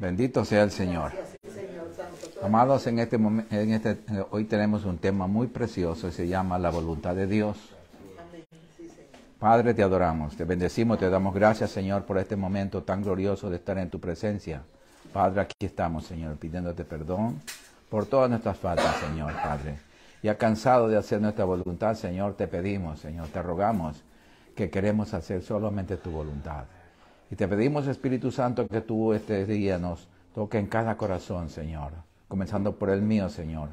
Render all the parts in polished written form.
Bendito sea el Señor. Amados, en este momento, hoy tenemos un tema muy precioso y se llama la voluntad de Dios. Padre, te adoramos, te bendecimos, te damos gracias, Señor, por este momento tan glorioso de estar en tu presencia. Padre, aquí estamos, Señor, pidiéndote perdón por todas nuestras faltas, Señor, Padre. Ya cansado de hacer nuestra voluntad, Señor, te pedimos, Señor, te rogamos que queremos hacer solamente tu voluntad. Y te pedimos, Espíritu Santo, que tú este día nos toque en cada corazón, Señor, comenzando por el mío, Señor.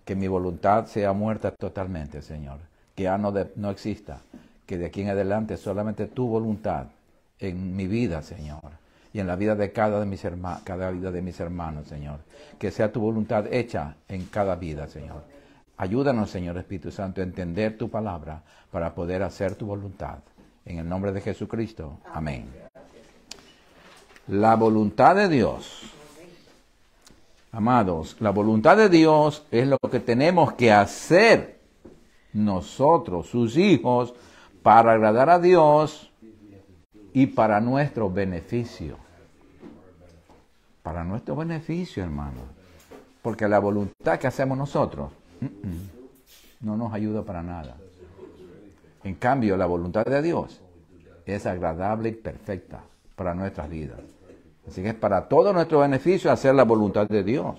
Que mi voluntad sea muerta totalmente, Señor, que ya no exista. Que de aquí en adelante solamente tu voluntad en mi vida, Señor, y en la vida de cada vida de mis hermanos, Señor. Que sea tu voluntad hecha en cada vida, Señor. Ayúdanos, Señor Espíritu Santo, a entender tu palabra para poder hacer tu voluntad. En el nombre de Jesucristo. Amén. La voluntad de Dios. Amados, la voluntad de Dios es lo que tenemos que hacer nosotros, sus hijos, para agradar a Dios y para nuestro beneficio. Para nuestro beneficio, hermano. Porque la voluntad que hacemos nosotros no nos ayuda para nada. En cambio, la voluntad de Dios es agradable y perfecta para nuestras vidas. Así que es para todo nuestro beneficio hacer la voluntad de Dios.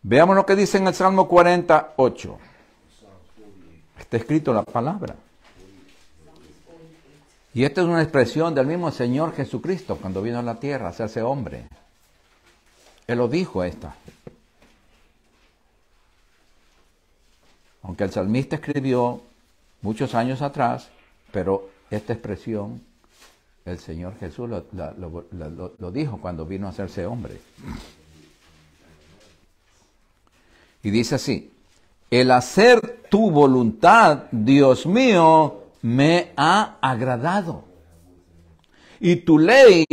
Veamos lo que dice en el Salmo 48. Está escrito la palabra. Y esta es una expresión del mismo Señor Jesucristo cuando vino a la tierra a hacerse hombre. Él lo dijo esta. Aunque el salmista escribió muchos años atrás, pero esta expresión el Señor Jesús lo dijo cuando vino a hacerse hombre. Y dice así: el hacer tu voluntad, Dios mío, me ha agradado. Y tu ley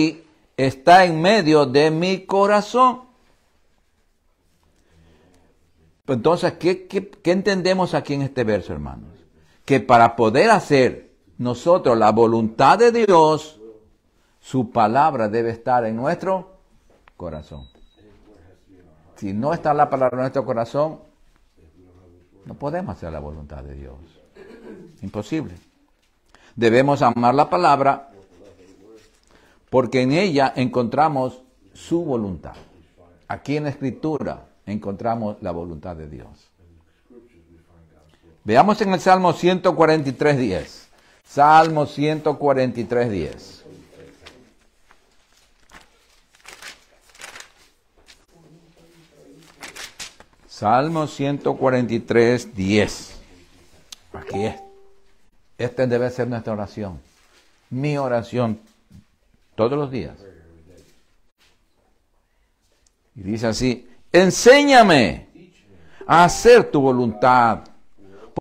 está en medio de mi corazón. Entonces, ¿qué entendemos aquí en este verso, hermanos? Que para poder hacer nosotros la voluntad de Dios, su palabra debe estar en nuestro corazón. Si no está la palabra en nuestro corazón, no podemos hacer la voluntad de Dios. Imposible. Debemos amar la palabra porque en ella encontramos su voluntad. Aquí en la Escritura encontramos la voluntad de Dios. Veamos en el Salmo 143:10. Salmo 143:10. Salmo 143:10. Aquí es. Esta debe ser nuestra oración. Mi oración todos los días. Y dice así: enséñame a hacer tu voluntad,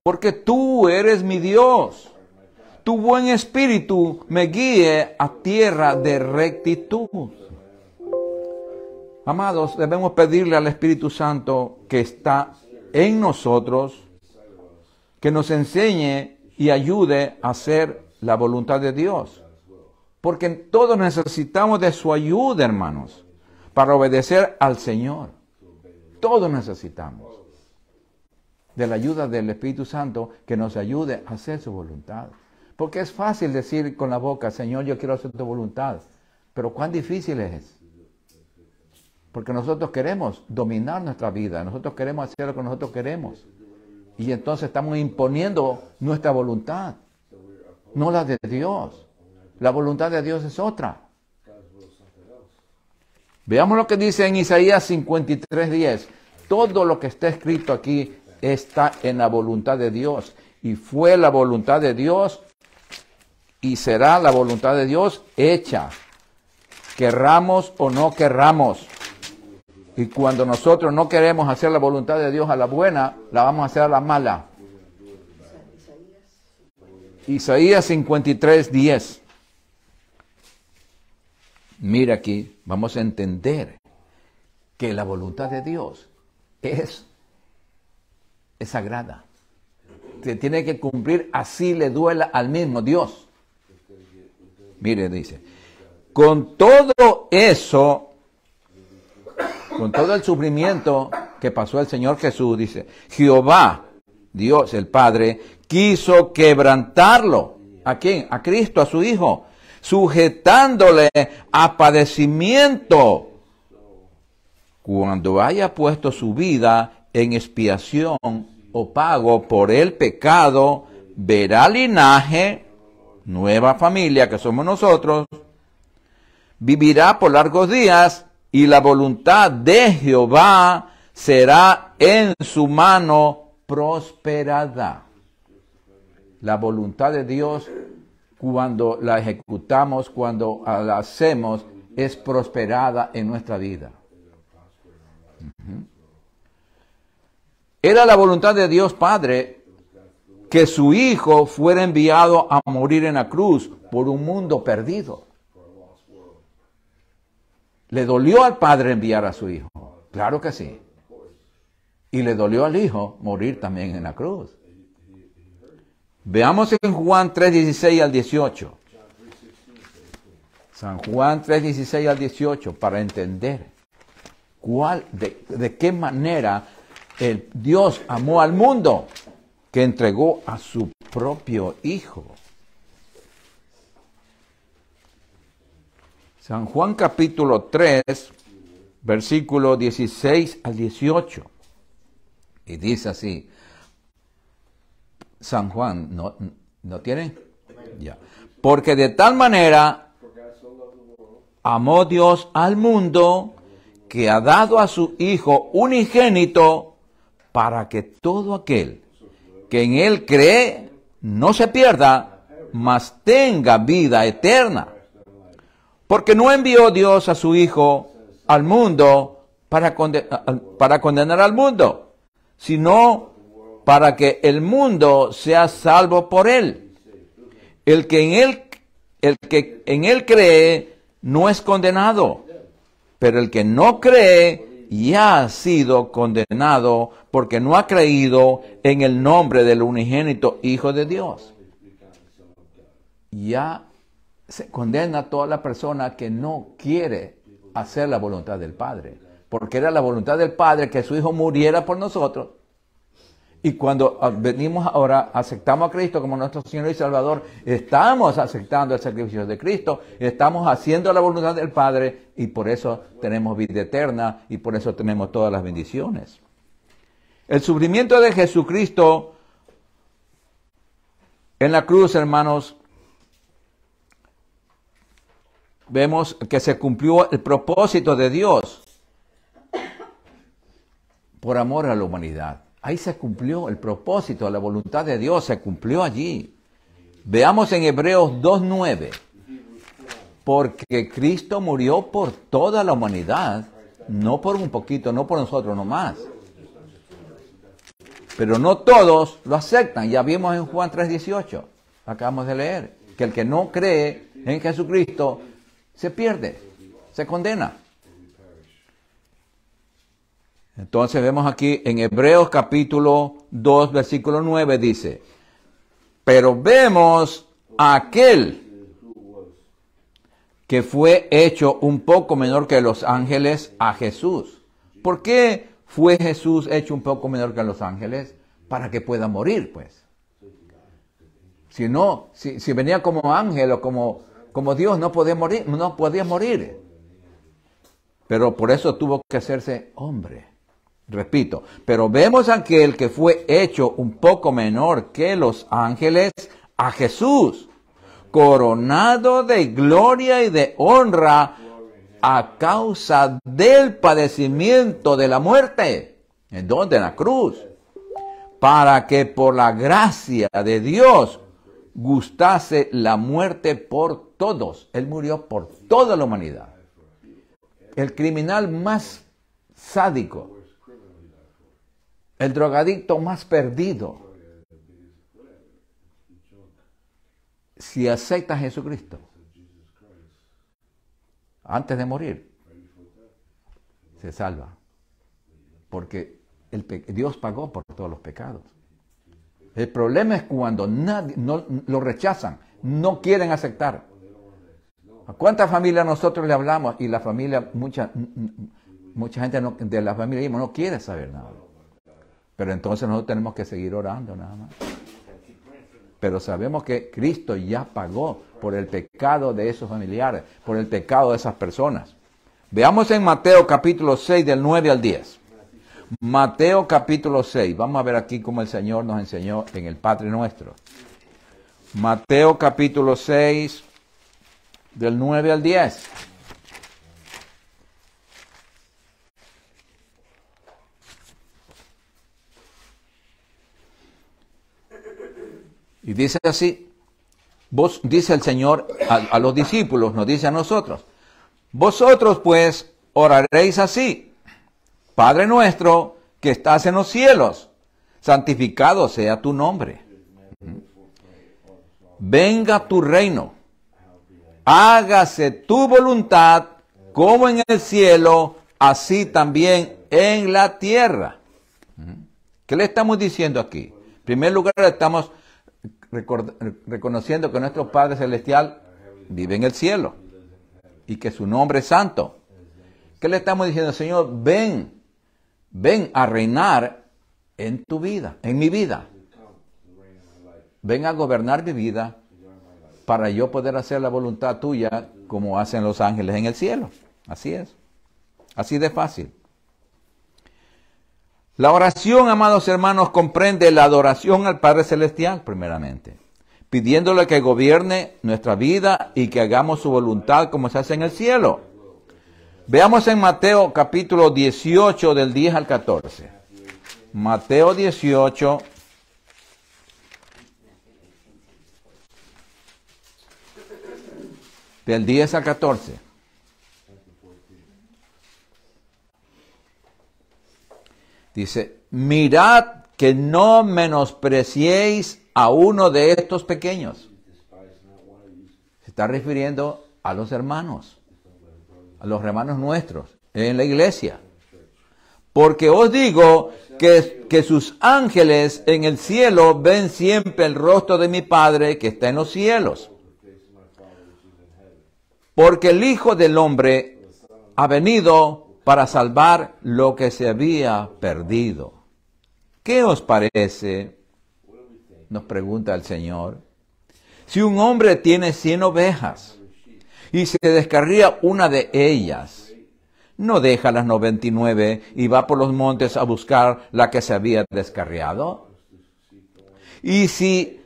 porque tú eres mi Dios. Tu buen espíritu me guíe a tierra de rectitud. Amados, debemos pedirle al Espíritu Santo que está en nosotros, que nos enseñe y ayude a hacer la voluntad de Dios. Porque todos necesitamos de su ayuda, hermanos, para obedecer al Señor. Todos necesitamos de la ayuda del Espíritu Santo que nos ayude a hacer su voluntad. Porque es fácil decir con la boca: Señor, yo quiero hacer tu voluntad. Pero cuán difícil es. Porque nosotros queremos dominar nuestra vida. Nosotros queremos hacer lo que nosotros queremos. Y entonces estamos imponiendo nuestra voluntad, no la de Dios. La voluntad de Dios es otra. Veamos lo que dice en Isaías 53:10. Todo lo que está escrito aquí está en la voluntad de Dios. Y fue la voluntad de Dios y será la voluntad de Dios hecha. Querramos o no querramos. Y cuando nosotros no queremos hacer la voluntad de Dios a la buena, la vamos a hacer a la mala. Isaías 53:10. Mira aquí, vamos a entender que la voluntad de Dios es sagrada. Se tiene que cumplir así le duela al mismo Dios. Mire, dice: con todo eso, con todo el sufrimiento que pasó el Señor Jesús, dice, Jehová, Dios el Padre, quiso quebrantarlo. ¿A quién? A Cristo, a su Hijo, sujetándole a padecimiento, cuando haya puesto su vida en expiación o pago por el pecado, verá linaje, nueva familia que somos nosotros, vivirá por largos días, y la voluntad de Jehová será en su mano prosperada. La voluntad de Dios, cuando la ejecutamos, cuando la hacemos, es prosperada en nuestra vida. Era la voluntad de Dios Padre que su Hijo fuera enviado a morir en la cruz por un mundo perdido. ¿Le dolió al Padre enviar a su Hijo? Claro que sí. Y le dolió al Hijo morir también en la cruz. Veamos en Juan 3:16 al 18. San Juan 3:16 al 18, para entender de qué manera el Dios amó al mundo, que entregó a su propio Hijo. San Juan capítulo 3, versículo 16 al 18. Y dice así, San Juan, ¿no tienen? Ya. Porque de tal manera amó Dios al mundo, que ha dado a su Hijo unigénito, para que todo aquel que en Él cree no se pierda, mas tenga vida eterna. Porque no envió Dios a su Hijo al mundo para condenar al mundo, sino para que el mundo sea salvo por Él. El que en Él cree no es condenado, pero el que no cree ya ha sido condenado, porque no ha creído en el nombre del unigénito Hijo de Dios. Ya se condena a toda la persona que no quiere hacer la voluntad del Padre, porque era la voluntad del Padre que su Hijo muriera por nosotros. Y cuando venimos ahora, aceptamos a Cristo como nuestro Señor y Salvador, estamos aceptando el sacrificio de Cristo, estamos haciendo la voluntad del Padre, y por eso tenemos vida eterna, y por eso tenemos todas las bendiciones. El sufrimiento de Jesucristo en la cruz, hermanos, vemos que se cumplió el propósito de Dios por amor a la humanidad. Ahí se cumplió el propósito, la voluntad de Dios se cumplió allí. Veamos en Hebreos 2:9. Porque Cristo murió por toda la humanidad, no por un poquito, no por nosotros nomás. Pero no todos lo aceptan. Ya vimos en Juan 3:18, acabamos de leer, que el que no cree en Jesucristo se pierde, se condena. Entonces vemos aquí en Hebreos capítulo 2, versículo 9, dice, pero vemos a aquel que fue hecho un poco menor que los ángeles, a Jesús. ¿Por qué fue Jesús hecho un poco menor que los ángeles? Para que pueda morir, pues. Si no, si venía como ángel o como Dios, no podía morir. Pero por eso tuvo que hacerse hombre. Repito, pero vemos a aquel que fue hecho un poco menor que los ángeles, a Jesús, coronado de gloria y de honra a causa del padecimiento de la muerte. ¿En dónde? En la cruz. Para que por la gracia de Dios gustase la muerte por todos. Él murió por toda la humanidad. El criminal más sádico, el drogadicto más perdido, si acepta a Jesucristo antes de morir, se salva. Porque Dios pagó por todos los pecados. El problema es cuando nadie lo rechazan, no quieren aceptar. ¿A cuántas familias nosotros le hablamos? Y la familia, mucha gente de la familia no quiere saber nada. Pero entonces nosotros tenemos que seguir orando nada más. Pero sabemos que Cristo ya pagó por el pecado de esos familiares, por el pecado de esas personas. Veamos en Mateo capítulo 6 del 9 al 10. Mateo capítulo 6. Vamos a ver aquí cómo el Señor nos enseñó en el Padre Nuestro. Mateo capítulo 6 del 9 al 10. Y dice así, dice el Señor a los discípulos, nos dice a nosotros, vosotros pues oraréis así, Padre nuestro que estás en los cielos, santificado sea tu nombre. Venga tu reino, hágase tu voluntad como en el cielo, así también en la tierra. ¿Qué le estamos diciendo aquí? En primer lugar, estamos reconociendo que nuestro Padre Celestial vive en el cielo y que su nombre es santo. ¿Qué le estamos diciendo? Señor, ven a reinar en tu vida, en mi vida. Ven a gobernar mi vida para yo poder hacer la voluntad tuya como hacen los ángeles en el cielo. Así es. Así de fácil. La oración, amados hermanos, comprende la adoración al Padre Celestial, primeramente, pidiéndole que gobierne nuestra vida y que hagamos su voluntad como se hace en el cielo. Veamos en Mateo capítulo 18 del 10 al 14. Mateo 18, del 10 al 14. Dice, mirad que no menospreciéis a uno de estos pequeños. Se está refiriendo a los hermanos nuestros en la iglesia. Porque os digo que sus ángeles en el cielo ven siempre el rostro de mi Padre que está en los cielos. Porque el Hijo del Hombre ha venido para salvar lo que se había perdido. ¿Qué os parece? Nos pregunta el Señor. Si un hombre tiene 100 ovejas y se descarría una de ellas, ¿no deja las 99 y va por los montes a buscar la que se había descarriado? Y si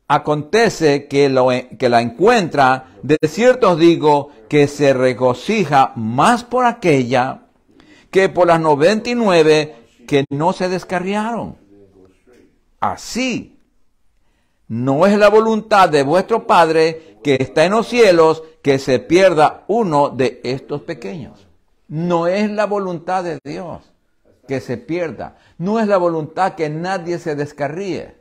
acontece que la encuentra, de cierto os digo que se regocija más por aquella que por las 99 que no se descarriaron. Así, no es la voluntad de vuestro Padre que está en los cielos que se pierda uno de estos pequeños. No es la voluntad de Dios que se pierda. No es la voluntad que nadie se descarríe.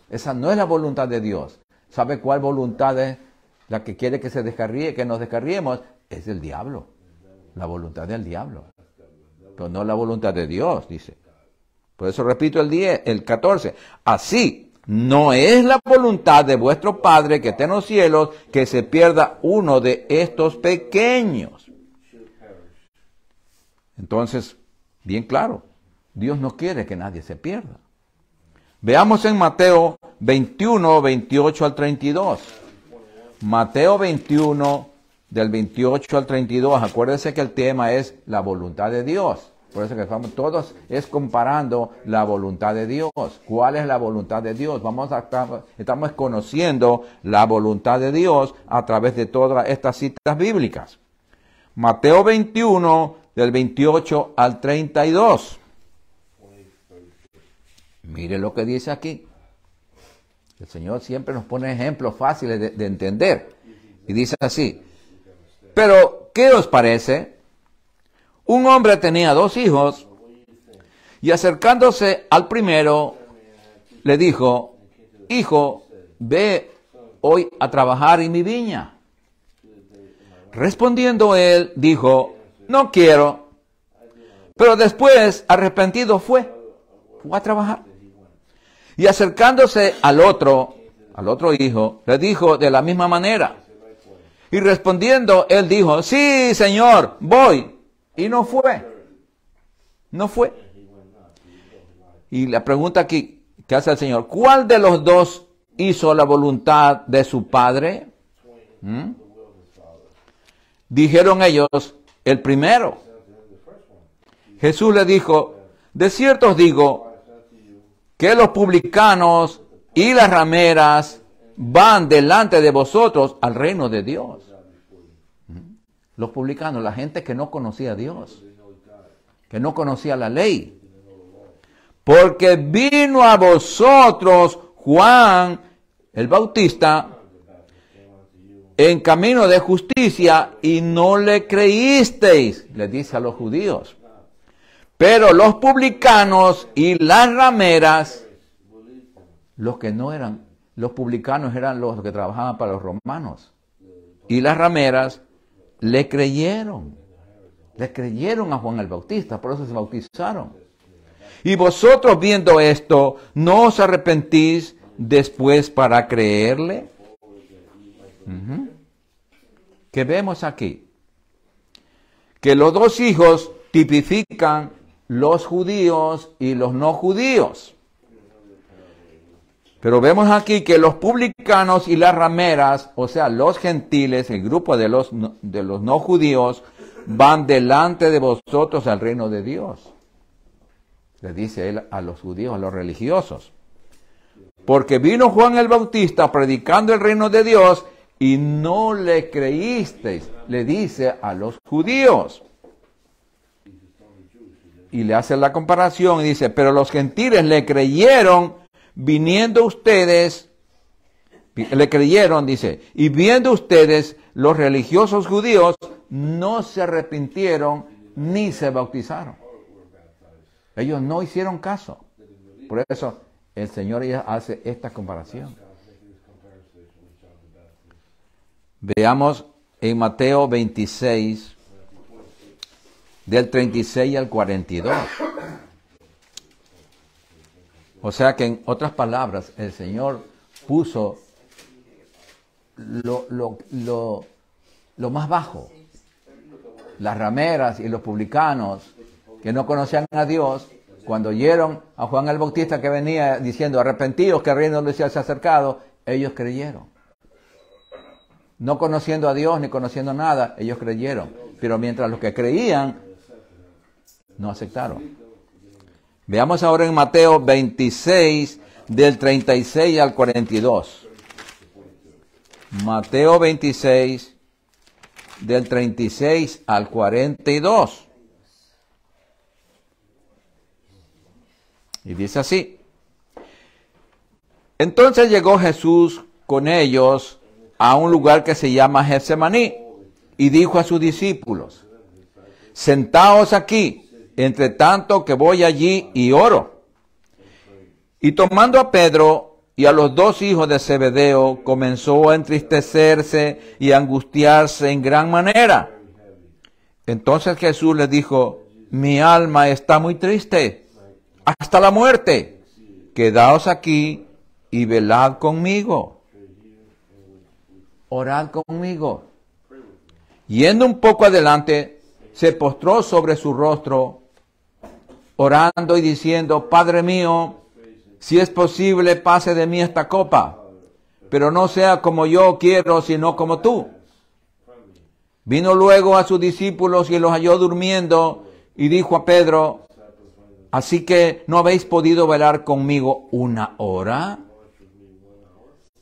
Esa no es la voluntad de Dios. ¿Sabe cuál voluntad es la que quiere que se descarríe, que nos descarriemos? Es el diablo. La voluntad del diablo. Pero no la voluntad de Dios, dice. Por eso repito el 14. Así, no es la voluntad de vuestro Padre que está en los cielos que se pierda uno de estos pequeños. Entonces, bien claro, Dios no quiere que nadie se pierda. Veamos en Mateo 21, 28 al 32. Mateo 21, del 28 al 32. Acuérdense que el tema es la voluntad de Dios. Por eso que estamos todos es comparando la voluntad de Dios. ¿Cuál es la voluntad de Dios? Estamos conociendo la voluntad de Dios a través de todas estas citas bíblicas. Mateo 21, del 28 al 32. Mire lo que dice aquí. El Señor siempre nos pone ejemplos fáciles de entender. Y dice así. Pero, ¿qué os parece? Un hombre tenía 2 hijos y acercándose al primero le dijo, hijo, ve hoy a trabajar en mi viña. Respondiendo él, dijo, no quiero. Pero después, arrepentido fue a trabajar. Y acercándose al otro hijo, le dijo de la misma manera. Y respondiendo, él dijo, sí, Señor, voy. Y no fue. No fue. Y la pregunta aquí que hace el Señor, ¿cuál de los dos hizo la voluntad de su Padre? Dijeron ellos, el primero. Jesús le dijo, de cierto os digo que los publicanos y las rameras van delante de vosotros al reino de Dios. Los publicanos, la gente que no conocía a Dios, que no conocía la ley. Porque vino a vosotros Juan el Bautista en camino de justicia y no le creísteis, le dice a los judíos. Pero los publicanos y las rameras, los que no eran, los publicanos eran los que trabajaban para los romanos. Y las rameras le creyeron a Juan el Bautista, por eso se bautizaron. Y vosotros viendo esto, ¿no os arrepentís después para creerle? ¿Qué vemos aquí? Que los dos hijos tipifican los judíos y los no judíos. Pero vemos aquí que los publicanos y las rameras, o sea, los gentiles, el grupo de los no judíos, van delante de vosotros al reino de Dios. Le dice él a los judíos, a los religiosos. Porque vino Juan el Bautista predicando el reino de Dios y no le creísteis, le dice a los judíos. Y le hace la comparación y dice, pero los gentiles le creyeron viniendo ustedes, le creyeron, dice, y viendo ustedes, los religiosos judíos no se arrepintieron ni se bautizaron. Ellos no hicieron caso. Por eso el Señor ya hace esta comparación. Veamos en Mateo 26, del 36 al 42. O sea que en otras palabras, el Señor puso lo más bajo. Las rameras y los publicanos que no conocían a Dios, cuando oyeron a Juan el Bautista que venía diciendo, arrepentidos que el reino de los cielos se ha acercado, ellos creyeron. No conociendo a Dios ni conociendo nada, ellos creyeron. Pero mientras los que creían, no aceptaron. Veamos ahora en Mateo 26, del 36 al 42. Mateo 26, del 36 al 42. Y dice así. Entonces llegó Jesús con ellos a un lugar que se llama Getsemaní y dijo a sus discípulos, sentaos aquí, entre tanto que voy allí y oro. Y tomando a Pedro y a los dos hijos de Zebedeo, comenzó a entristecerse y a angustiarse en gran manera. Entonces Jesús les dijo, mi alma está muy triste, hasta la muerte. Quedaos aquí y velad conmigo. Orad conmigo. Yendo un poco adelante, se postró sobre su rostro, orando y diciendo, Padre mío, si es posible, pase de mí esta copa, pero no sea como yo quiero, sino como tú. Vino luego a sus discípulos y los halló durmiendo, y dijo a Pedro, ¿así que no habéis podido velar conmigo una hora?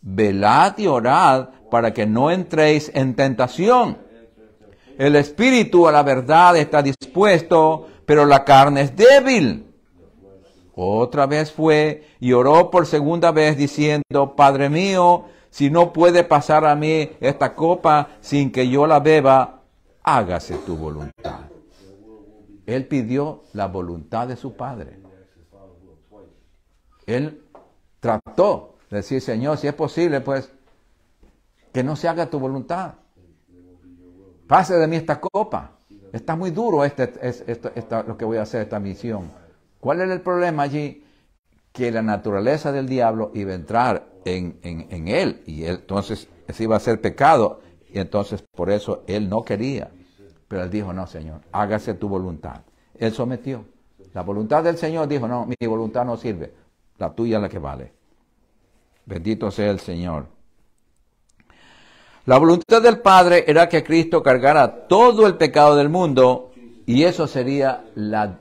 Velad y orad para que no entréis en tentación. El espíritu a la verdad está dispuesto, pero la carne es débil. Otra vez fue y oró por segunda vez diciendo, Padre mío, si no puede pasar a mí esta copa sin que yo la beba, hágase tu voluntad. Él pidió la voluntad de su Padre. Él trató de decir, Señor, si es posible, pues, que no se haga tu voluntad. Pase de mí esta copa. Está muy duro lo que voy a hacer, esta misión. ¿Cuál era el problema allí? Que la naturaleza del diablo iba a entrar en él. Y él, entonces, ese iba a ser pecado. Y entonces por eso él no quería. Pero él dijo, no, Señor, hágase tu voluntad. Él sometió. La voluntad del Señor dijo, no, mi voluntad no sirve. La tuya es la que vale. Bendito sea el Señor. La voluntad del Padre era que Cristo cargara todo el pecado del mundo, y eso sería la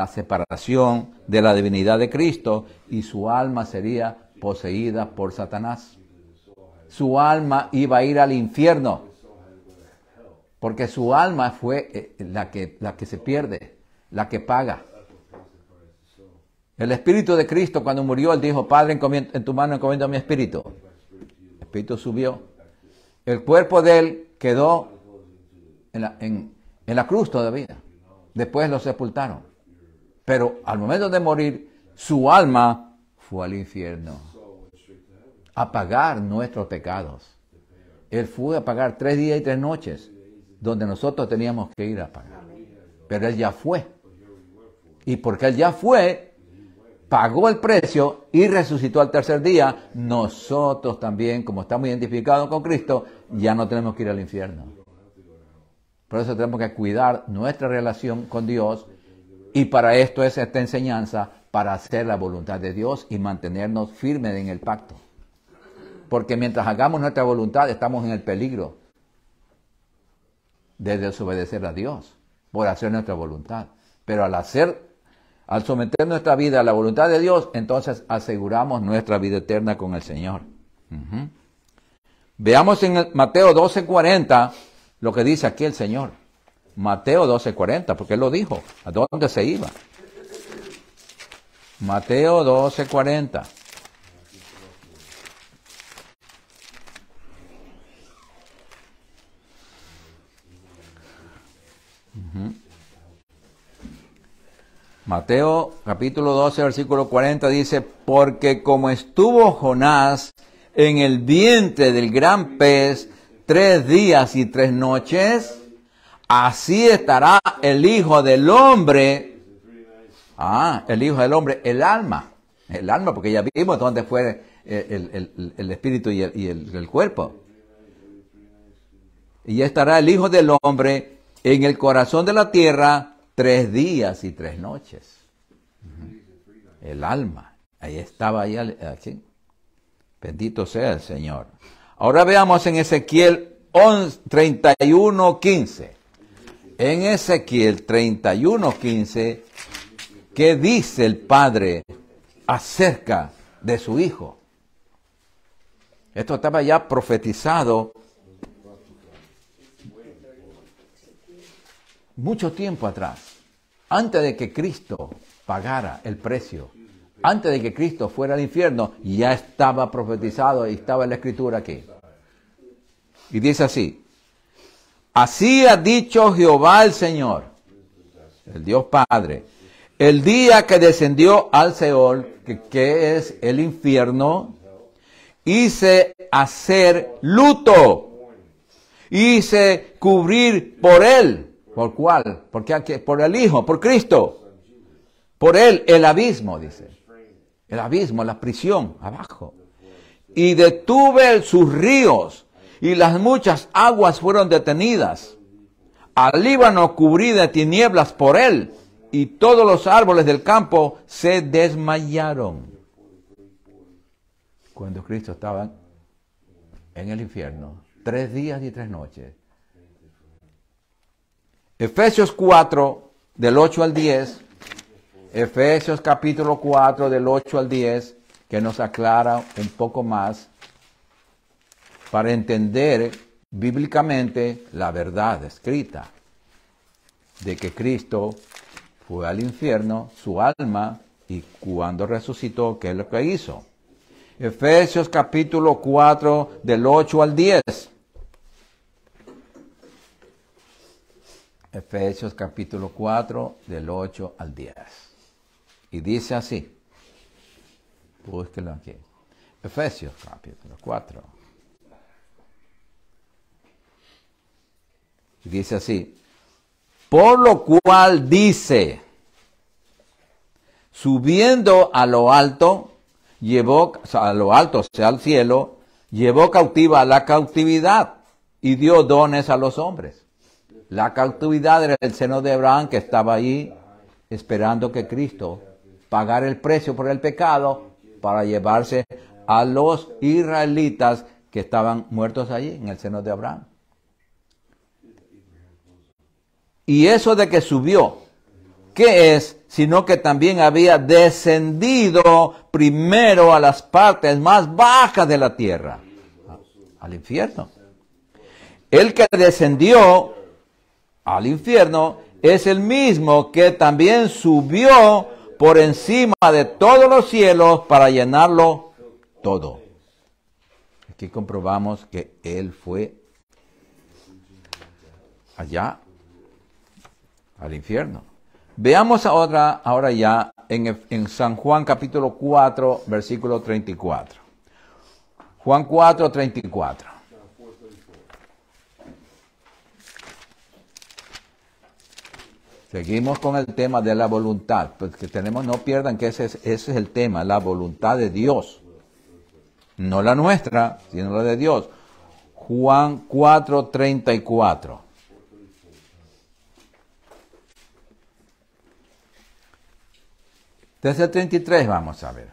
separación de la divinidad de Cristo, y su alma sería poseída por Satanás. Su alma iba a ir al infierno, porque su alma fue la que se pierde, la que paga. El Espíritu de Cristo, cuando murió, él dijo, Padre, en tu mano encomiendo mi espíritu. El espíritu subió. El cuerpo de él quedó en la cruz todavía. Después lo sepultaron. Pero al momento de morir, su alma fue al infierno a pagar nuestros pecados. Él fue a pagar 3 días y 3 noches, donde nosotros teníamos que ir a pagar. Pero él ya fue. Y porque él ya fue, pagó el precio y resucitó al tercer día, nosotros también, como estamos identificados con Cristo, ya no tenemos que ir al infierno. Por eso tenemos que cuidar nuestra relación con Dios, y para esto es esta enseñanza, para hacer la voluntad de Dios y mantenernos firmes en el pacto. Porque mientras hagamos nuestra voluntad, estamos en el peligro de desobedecer a Dios por hacer nuestra voluntad. Pero al someter nuestra vida a la voluntad de Dios, entonces aseguramos nuestra vida eterna con el Señor. Veamos en Mateo 12:40 lo que dice aquí el Señor. Mateo 12:40, porque Él lo dijo. ¿A dónde se iba? Mateo 12:40. Mateo capítulo 12, versículo 40 dice, porque como estuvo Jonás en el vientre del gran pez 3 días y 3 noches, así estará el Hijo del Hombre. El Hijo del Hombre, el alma, porque ya vimos dónde fue el espíritu y el cuerpo. Y estará el Hijo del Hombre en el corazón de la tierra 3 días y 3 noches. El alma. Ahí estaba, aquí. Bendito sea el Señor. Ahora veamos en Ezequiel 31:15. En Ezequiel 31:15, ¿qué dice el Padre acerca de su Hijo? Esto estaba ya profetizado mucho tiempo atrás, antes de que Cristo pagara el precio, antes de que Cristo fuera al infierno, ya estaba profetizado y estaba en la Escritura aquí. Y dice así, así ha dicho Jehová el Señor, el Dios Padre, el día que descendió al Seol, que es el infierno, hice hacer luto, hice cubrir por él. ¿Por cuál? Por el Hijo, por Cristo. Por Él, el abismo, dice. El abismo, la prisión, abajo. Y detuve sus ríos, y las muchas aguas fueron detenidas. Al Líbano cubrí de tinieblas por Él, y todos los árboles del campo se desmayaron. Cuando Cristo estaba en el infierno, 3 días y 3 noches. Efesios 4, del 8 al 10, Efesios capítulo 4, del 8 al 10, que nos aclara un poco más para entender bíblicamente la verdad escrita de que Cristo fue al infierno, su alma, y cuando resucitó, ¿qué es lo que hizo? Efesios capítulo 4, del 8 al 10. Efesios capítulo 4, del 8 al 10. Y dice así. Búsquelo aquí. Efesios capítulo 4. Y dice así. Por lo cual dice, subiendo a lo alto, llevó, o sea, al cielo, llevó cautiva la cautividad y dio dones a los hombres. La cautividad era el seno de Abraham, que estaba ahí esperando que Cristo pagara el precio por el pecado para llevarse a los israelitas que estaban muertos allí en el seno de Abraham. Y eso de que subió, ¿qué es? Sino que también había descendido primero a las partes más bajas de la tierra, al infierno. El que descendió al infierno es el mismo que también subió por encima de todos los cielos para llenarlo todo. Aquí comprobamos que Él fue allá al infierno. Veamos ahora ya en San Juan capítulo 4, versículo 34. Juan 4, 34. Seguimos con el tema de la voluntad, porque no pierdan que ese es el tema, la voluntad de Dios. No la nuestra, sino la de Dios. Juan 4, 34. Desde el 33 vamos a ver,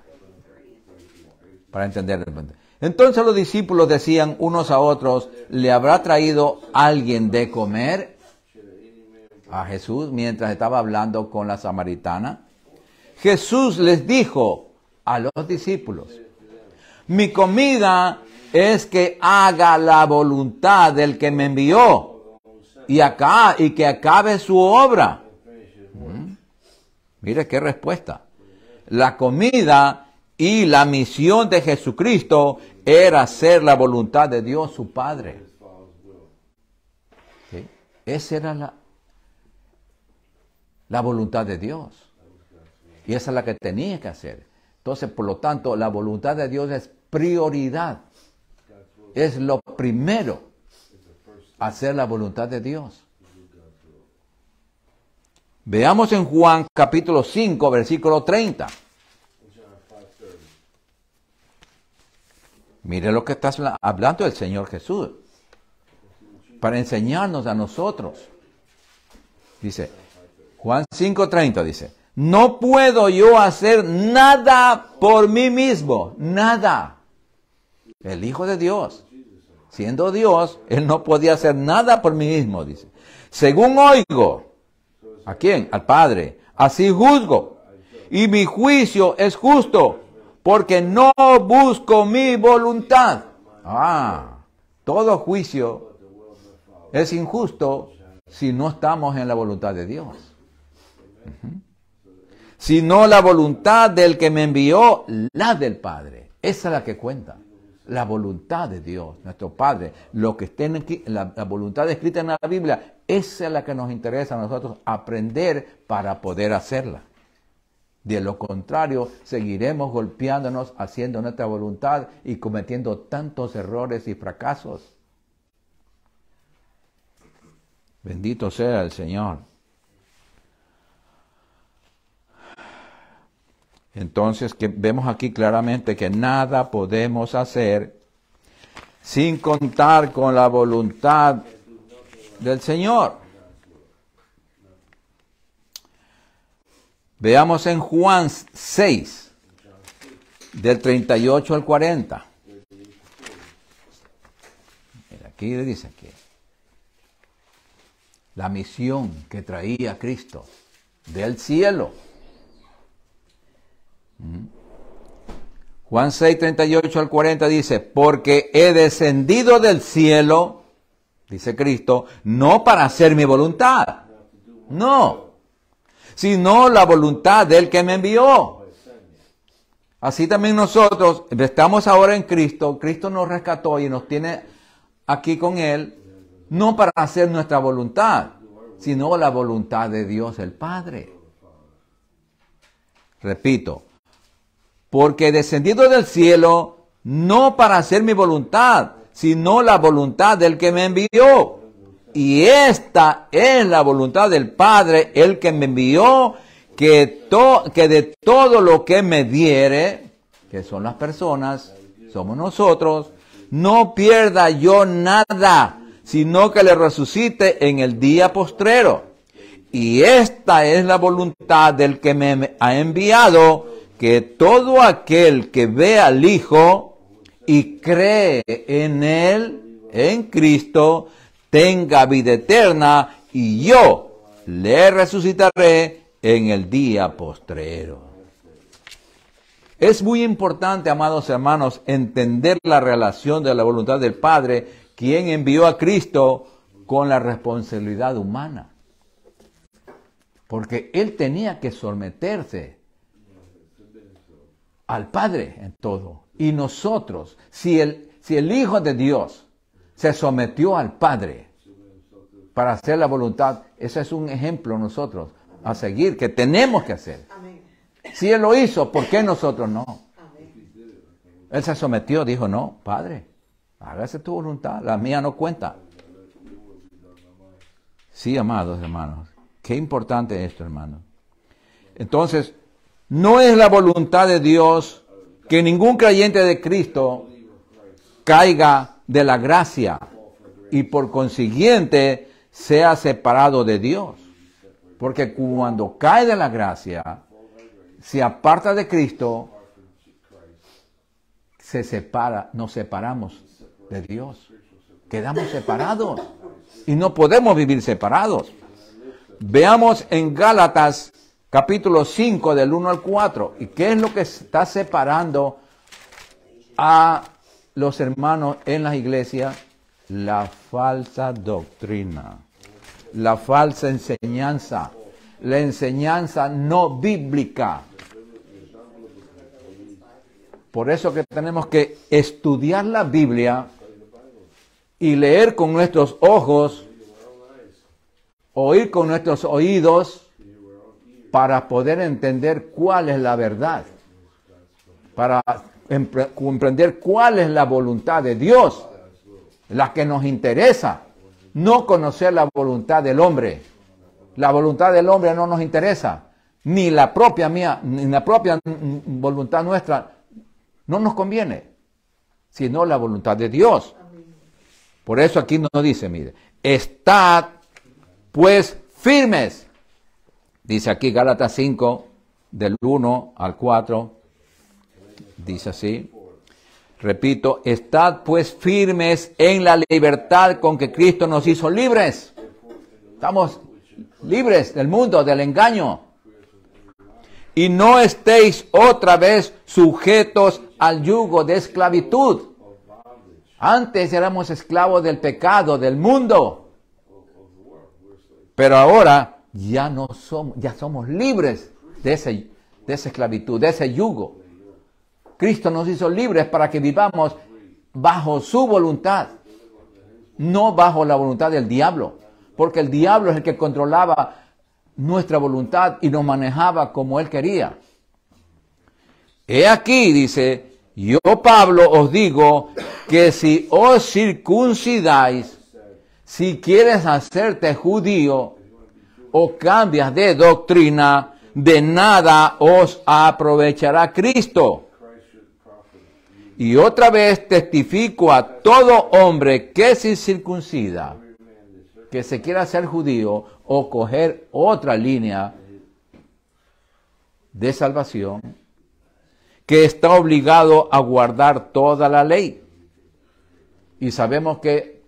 para entender. Entonces los discípulos decían unos a otros, ¿le habrá traído alguien de comer a Jesús mientras estaba hablando con la samaritana? Jesús les dijo a los discípulos, mi comida es que haga la voluntad del que me envió y que acabe su obra. Mire qué respuesta. La comida y la misión de Jesucristo era hacer la voluntad de Dios su Padre. ¿Sí? Esa era la voluntad de Dios. Y esa es la que tenía que hacer. Entonces, por lo tanto, la voluntad de Dios es prioridad. Es lo primero, hacer la voluntad de Dios. Veamos en Juan capítulo 5, versículo 30. Mire lo que está hablando el Señor Jesús, para enseñarnos a nosotros. Dice, Juan 5:30 dice, no puedo yo hacer nada por mí mismo, nada. El Hijo de Dios, siendo Dios, Él no podía hacer nada por mí mismo, dice. Según oigo, ¿a quién? Al Padre. Así juzgo. Y mi juicio es justo, porque no busco mi voluntad. Todo juicio es injusto si no estamos en la voluntad de Dios. Sino la voluntad del que me envió, la del Padre. Esa es la que cuenta. La voluntad de Dios, nuestro Padre. Lo que esté aquí, la voluntad escrita en la Biblia, esa es la que nos interesa a nosotros aprender para poder hacerla. De lo contrario, seguiremos golpeándonos, haciendo nuestra voluntad y cometiendo tantos errores y fracasos. Bendito sea el Señor. Entonces, que vemos aquí claramente que nada podemos hacer sin contar con la voluntad del Señor. Veamos en Juan 6, del 38 al 40. Mira, aquí le dice que la misión que traía Cristo del cielo. Juan 6, 38 al 40 dice, porque he descendido del cielo, dice Cristo, no para hacer mi voluntad, no, sino la voluntad del que me envió. Así también nosotros estamos ahora en Cristo, Cristo nos rescató y nos tiene aquí con Él, no para hacer nuestra voluntad, sino la voluntad de Dios el Padre. Repito, porque he descendido del cielo no para hacer mi voluntad, sino la voluntad del que me envió. Y esta es la voluntad del Padre, el que me envió, que de todo lo que me diere, que son las personas, somos nosotros, no pierda yo nada, sino que le resucite en el día postrero. Y esta es la voluntad del que me ha enviado, que todo aquel que ve al Hijo y cree en Él, en Cristo, tenga vida eterna, y yo le resucitaré en el día postrero. Es muy importante, amados hermanos, entender la relación de la voluntad del Padre, quien envió a Cristo, con la responsabilidad humana. Porque Él tenía que someterse al Padre en todo. Y nosotros, si el Hijo de Dios se sometió al Padre para hacer la voluntad, ese es un ejemplo nosotros a seguir, que tenemos que hacer. Amén. Si Él lo hizo, ¿por qué nosotros no? Amén. Él se sometió, dijo, no, Padre, hágase tu voluntad, la mía no cuenta. Sí, amados hermanos, qué importante esto, hermanos. Entonces, no es la voluntad de Dios que ningún creyente de Cristo caiga de la gracia y por consiguiente sea separado de Dios. Porque cuando cae de la gracia, se aparta de Cristo, se separa, nos separamos de Dios. Quedamos separados y no podemos vivir separados. Veamos en Gálatas capítulo 5 del 1 al 4. ¿Y qué es lo que está separando a los hermanos en las iglesias? La falsa doctrina, la falsa enseñanza, la enseñanza no bíblica. Por eso que tenemos que estudiar la Biblia y leer con nuestros ojos, oír con nuestros oídos, para poder entender cuál es la verdad, para comprender cuál es la voluntad de Dios, la que nos interesa, no conocer la voluntad del hombre. La voluntad del hombre no nos interesa, ni la propia mía, ni la propia voluntad nuestra no nos conviene, sino la voluntad de Dios. Por eso aquí nos dice, mire, estad pues firmes. Dice aquí Gálatas 5, del 1 al 4, dice así, repito, estad pues firmes en la libertad con que Cristo nos hizo libres. Estamos libres del mundo, del engaño. Y no estéis otra vez sujetos al yugo de esclavitud. Antes éramos esclavos del pecado, del mundo. Pero ahora ya no somos, ya somos libres de esa esclavitud, de ese yugo. Cristo nos hizo libres para que vivamos bajo su voluntad, no bajo la voluntad del diablo, porque el diablo es el que controlaba nuestra voluntad y nos manejaba como él quería. He aquí, dice, yo Pablo os digo que si os circuncidáis, si quieres hacerte judío o cambias de doctrina, de nada os aprovechará Cristo. Y otra vez testifico a todo hombre que se circuncida, que se quiera hacer judío o coger otra línea de salvación, que está obligado a guardar toda la ley. Y sabemos que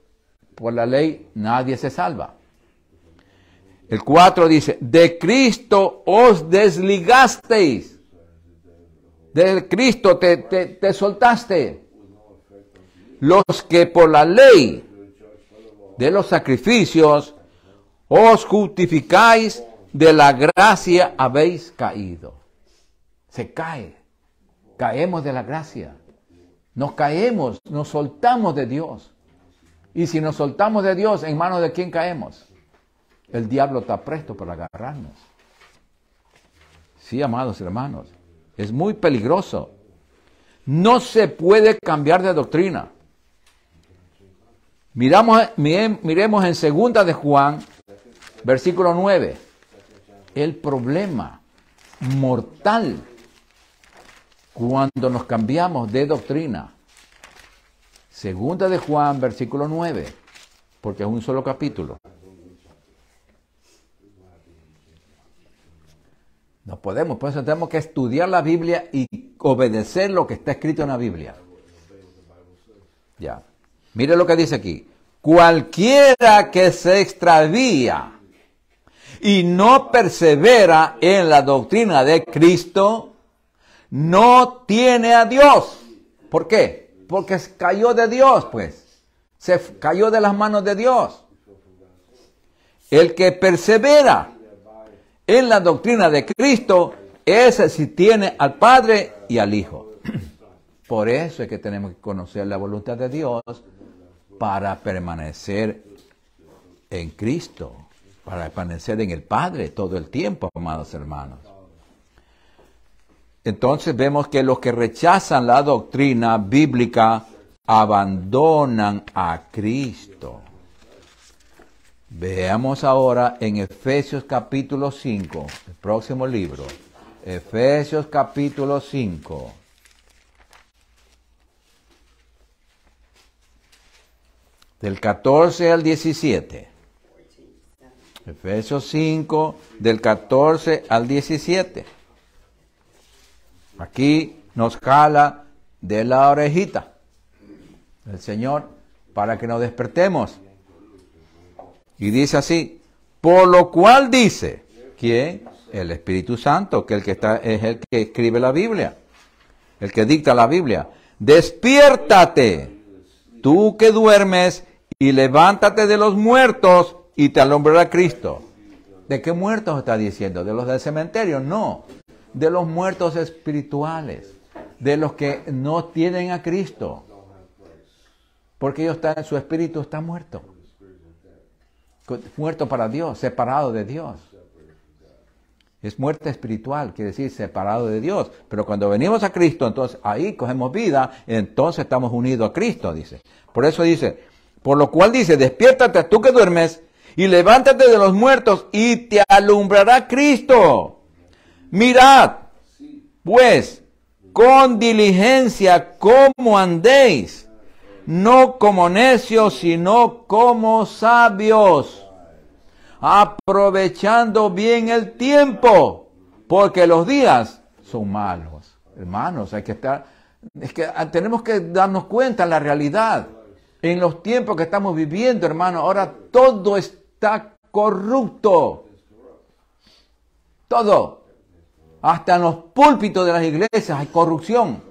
por la ley nadie se salva. El 4 dice, de Cristo os desligasteis. De Cristo te soltaste. Los que por la ley de los sacrificios os justificáis, de la gracia habéis caído. Se cae. Caemos de la gracia. Nos caemos, nos soltamos de Dios. Y si nos soltamos de Dios, ¿en manos de quién caemos? El diablo está presto para agarrarnos. Sí, amados hermanos, es muy peligroso. No se puede cambiar de doctrina. Miremos en 2 de Juan, versículo 9. El problema mortal cuando nos cambiamos de doctrina. 2 de Juan, versículo 9. porque es un solo capítulo. No podemos, por eso tenemos que estudiar la Biblia y obedecer lo que está escrito en la Biblia. Ya. Mire lo que dice aquí. Cualquiera que se extravía y no persevera en la doctrina de Cristo, no tiene a Dios. ¿Por qué? Porque cayó de Dios, pues. Se cayó de las manos de Dios. El que persevera en la doctrina de Cristo, ese sí tiene al Padre y al Hijo. Por eso es que tenemos que conocer la voluntad de Dios para permanecer en Cristo, para permanecer en el Padre todo el tiempo, amados hermanos. Entonces vemos que los que rechazan la doctrina bíblica abandonan a Cristo. Veamos ahora en Efesios capítulo 5, el próximo libro. Efesios capítulo 5. Del 14 al 17. Efesios 5, del 14 al 17. Aquí nos jala de la orejita el Señor para que nos despertemos. Y dice así, por lo cual dice, ¿quién? El Espíritu Santo, que es el que escribe la Biblia, el que dicta la Biblia. Despiértate, tú que duermes, y levántate de los muertos, y te alumbrará Cristo. ¿De qué muertos está diciendo? ¿De los del cementerio? No, de los muertos espirituales, de los que no tienen a Cristo, porque su espíritu está muerto. Muerto para Dios, separado de Dios. Es muerte espiritual, quiere decir separado de Dios. Pero cuando venimos a Cristo, entonces ahí cogemos vida, entonces estamos unidos a Cristo, dice. Por eso dice, por lo cual dice, despiértate tú que duermes y levántate de los muertos y te alumbrará Cristo. Mirad, pues, con diligencia cómo andéis, no como necios, sino como sabios, aprovechando bien el tiempo, porque los días son malos. Hermanos, tenemos que darnos cuenta de la realidad. En los tiempos que estamos viviendo, hermanos, ahora todo está corrupto. Todo. Hasta en los púlpitos de las iglesias hay corrupción.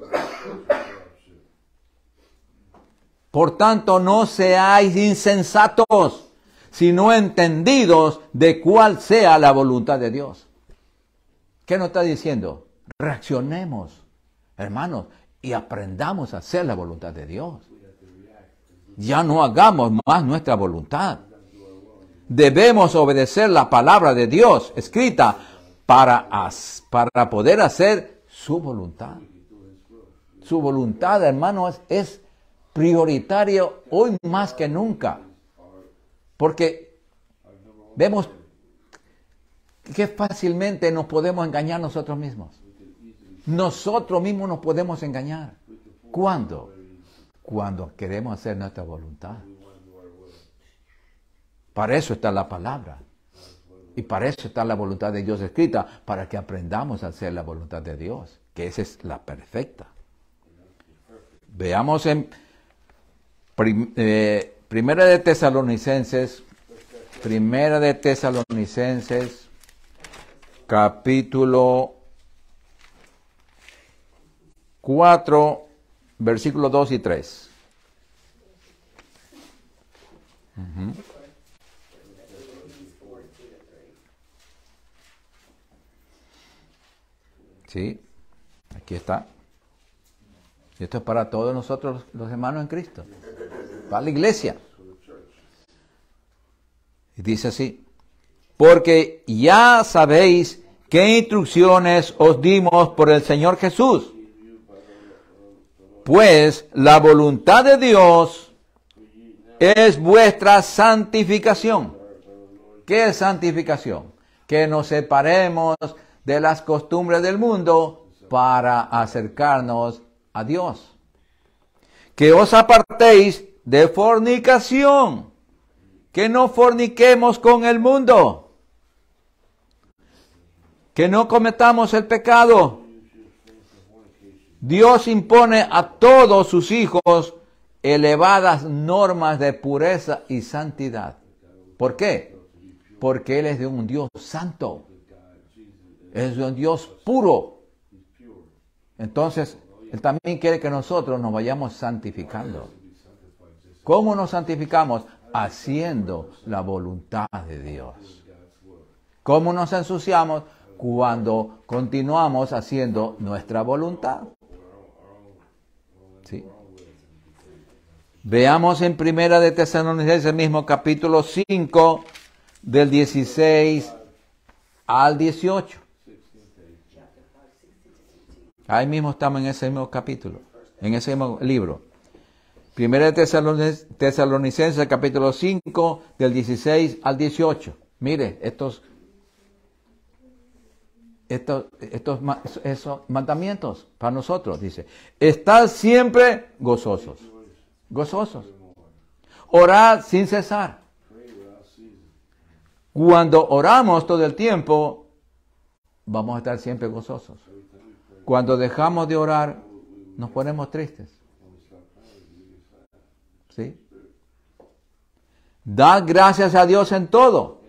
Por tanto, no seáis insensatos, sino entendidos de cuál sea la voluntad de Dios. ¿Qué nos está diciendo? Reaccionemos, hermanos, y aprendamos a hacer la voluntad de Dios. Ya no hagamos más nuestra voluntad. Debemos obedecer la palabra de Dios escrita para poder hacer su voluntad. Su voluntad, hermanos, es prioritario hoy más que nunca, porque vemos que fácilmente nos podemos engañar nosotros mismos. Nosotros mismos nos podemos engañar. ¿Cuándo? Cuando queremos hacer nuestra voluntad. Para eso está la palabra. Y para eso está la voluntad de Dios escrita, para que aprendamos a hacer la voluntad de Dios, que esa es la perfecta. Veamos en Primera de Tesalonicenses, capítulo 4, versículos 2 y 3. Sí, aquí está. Y esto es para todos nosotros los hermanos en Cristo, para la iglesia. Y dice así, porque ya sabéis qué instrucciones os dimos por el Señor Jesús. Pues la voluntad de Dios es vuestra santificación. ¿Qué es santificación? Que nos separemos de las costumbres del mundo para acercarnos a Dios. Que os apartéis de fornicación. que no forniquemos con el mundo, que no cometamos el pecado. Dios impone a todos sus hijos elevadas normas de pureza y santidad. ¿Por qué? Porque Él es de un Dios santo. Es de un Dios puro. Entonces, Él también quiere que nosotros nos vayamos santificando. ¿Cómo nos santificamos? Haciendo la voluntad de Dios. ¿Cómo nos ensuciamos? Cuando continuamos haciendo nuestra voluntad. ¿Sí? Veamos en Primera de Tesalonicenses mismo capítulo 5 del 16 al 18. Ahí mismo estamos en ese mismo capítulo, en ese mismo libro. Primera de Tesalonicenses capítulo 5 del 16 al 18. Mire, esos mandamientos para nosotros, dice. Estad siempre gozosos. Gozosos. Orad sin cesar. Cuando oramos todo el tiempo, vamos a estar siempre gozosos. Cuando dejamos de orar, nos ponemos tristes. ¿Sí? Dad gracias a Dios en todo.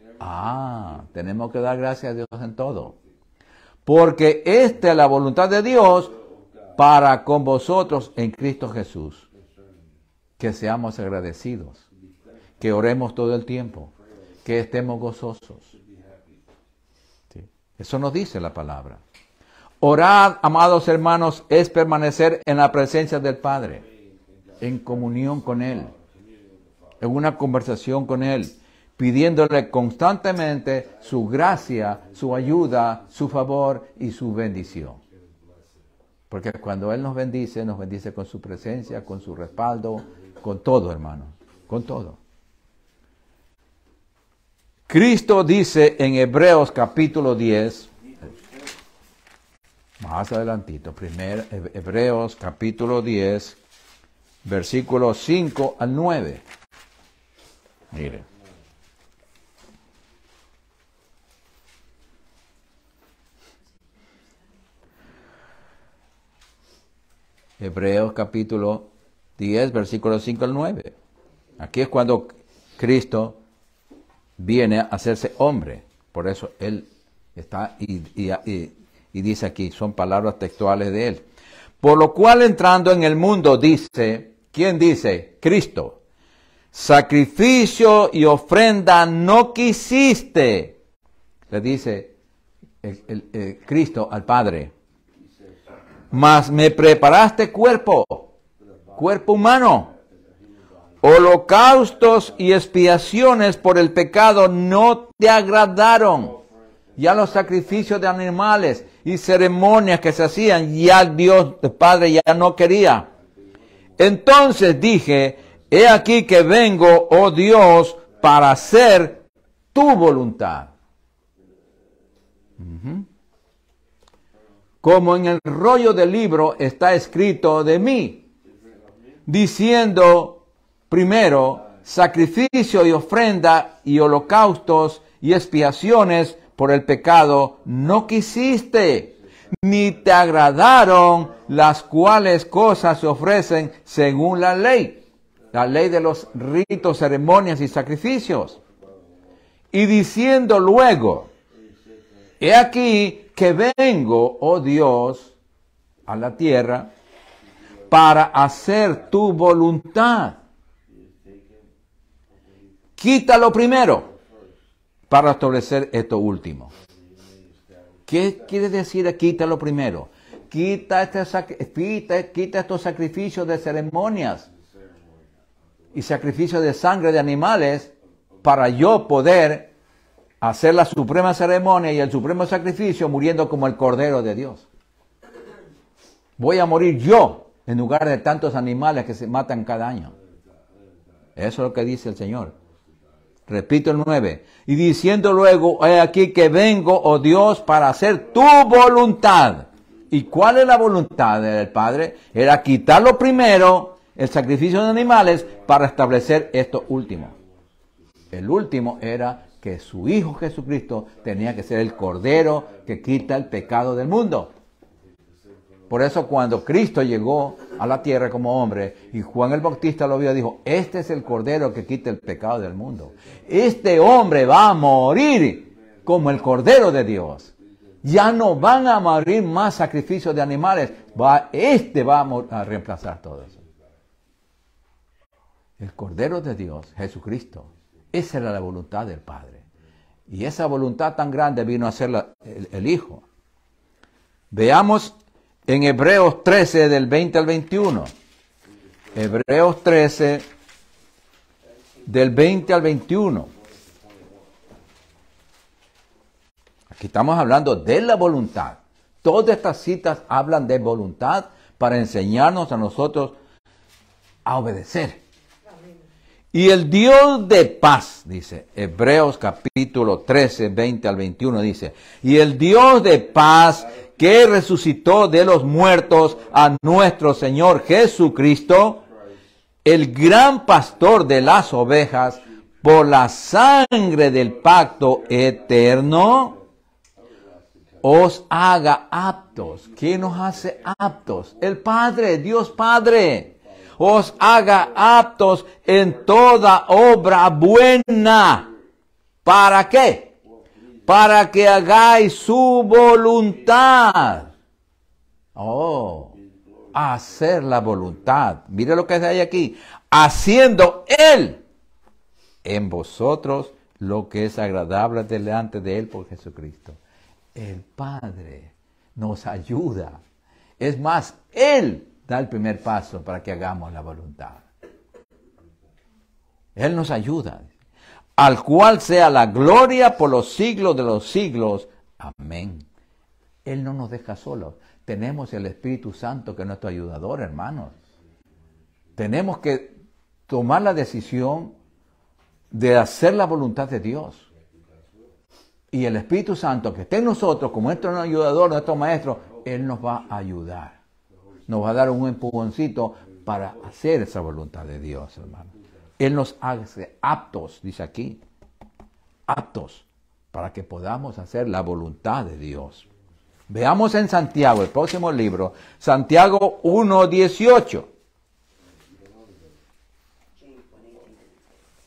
Tenemos que dar gracias a Dios en todo. Porque esta es la voluntad de Dios para con vosotros en Cristo Jesús. Que seamos agradecidos, que oremos todo el tiempo, que estemos gozosos. ¿Sí? Eso nos dice la palabra. Orad, amados hermanos, es permanecer en la presencia del Padre, en comunión con Él, en una conversación con Él, pidiéndole constantemente su gracia, su ayuda, su favor y su bendición. Porque cuando Él nos bendice con su presencia, con su respaldo, con todo, hermano, con todo. Cristo dice en Hebreos capítulo 10, más adelantito, Hebreos capítulo 10, versículos 5 al 9. Mire. Hebreos capítulo 10, versículos 5 al 9. Aquí es cuando Cristo viene a hacerse hombre. Por eso Él está y dice aquí, son palabras textuales de Él. Por lo cual entrando en el mundo dice, ¿quién dice? Cristo. Sacrificio y ofrenda no quisiste. Le dice Cristo al Padre. Mas me preparaste cuerpo humano. Holocaustos y expiaciones por el pecado no te agradaron. Ya los sacrificios de animales y ceremonias que se hacían, ya Dios, el Padre, ya no quería. Entonces dije, he aquí que vengo, oh Dios, para hacer tu voluntad. Como en el rollo del libro está escrito de mí, diciendo primero, sacrificio y ofrenda y holocaustos y expiaciones por el pecado no quisiste, ni te agradaron las cuales cosas se ofrecen según la ley de los ritos, ceremonias y sacrificios. Y diciendo luego, he aquí que vengo, oh Dios, a la tierra para hacer tu voluntad. Quítalo primero para establecer esto último. ¿Qué quiere decir quítalo primero? Quita estos sacrificios de ceremonias y sacrificios de sangre de animales para yo poder hacer la suprema ceremonia y el supremo sacrificio muriendo como el Cordero de Dios. Voy a morir yo en lugar de tantos animales que se matan cada año. Eso es lo que dice el Señor. Repito el 9. Y diciendo luego, he aquí que vengo, oh Dios, para hacer tu voluntad. ¿Y cuál es la voluntad del Padre? Era quitarlo primero, el sacrificio de animales, para establecer esto último. el último era que su Hijo Jesucristo tenía que ser el Cordero que quita el pecado del mundo. Por eso cuando Cristo llegó a la tierra como hombre y Juan el Bautista lo vio, dijo, este es el Cordero que quita el pecado del mundo. Este hombre va a morir como el Cordero de Dios. Ya no van a morir más sacrificios de animales. Este va a reemplazar todo eso. El Cordero de Dios, Jesucristo. Esa era la voluntad del Padre. Y esa voluntad tan grande vino a ser el Hijo. Veamos en Hebreos 13, del 20 al 21. Hebreos 13, del 20 al 21. Aquí estamos hablando de la voluntad. Todas estas citas hablan de voluntad para enseñarnos a nosotros a obedecer. Y el Dios de paz, dice Hebreos capítulo 13, 20 al 21, dice, y el Dios de paz que resucitó de los muertos a nuestro Señor Jesucristo, el gran pastor de las ovejas, por la sangre del pacto eterno, os haga aptos. ¿Quién nos hace aptos? El Padre, Dios Padre. Os haga aptos en toda obra buena. ¿Para qué? Para que hagáis su voluntad. Oh, hacer la voluntad. Mire lo que hay aquí. Haciendo Él en vosotros lo que es agradable delante de Él por Jesucristo. El Padre nos ayuda. Es más, Él da el primer paso para que hagamos la voluntad. Él nos ayuda. Al cual sea la gloria por los siglos de los siglos. Amén. Él no nos deja solos. Tenemos el Espíritu Santo que es nuestro ayudador, hermanos. Tenemos que tomar la decisión de hacer la voluntad de Dios. Y el Espíritu Santo que esté en nosotros, como nuestro ayudador, nuestro maestro, Él nos va a ayudar. Nos va a dar un empujoncito para hacer esa voluntad de Dios, hermano. Él nos hace aptos, dice aquí, aptos, para que podamos hacer la voluntad de Dios. Veamos en Santiago, el próximo libro, Santiago 1:18.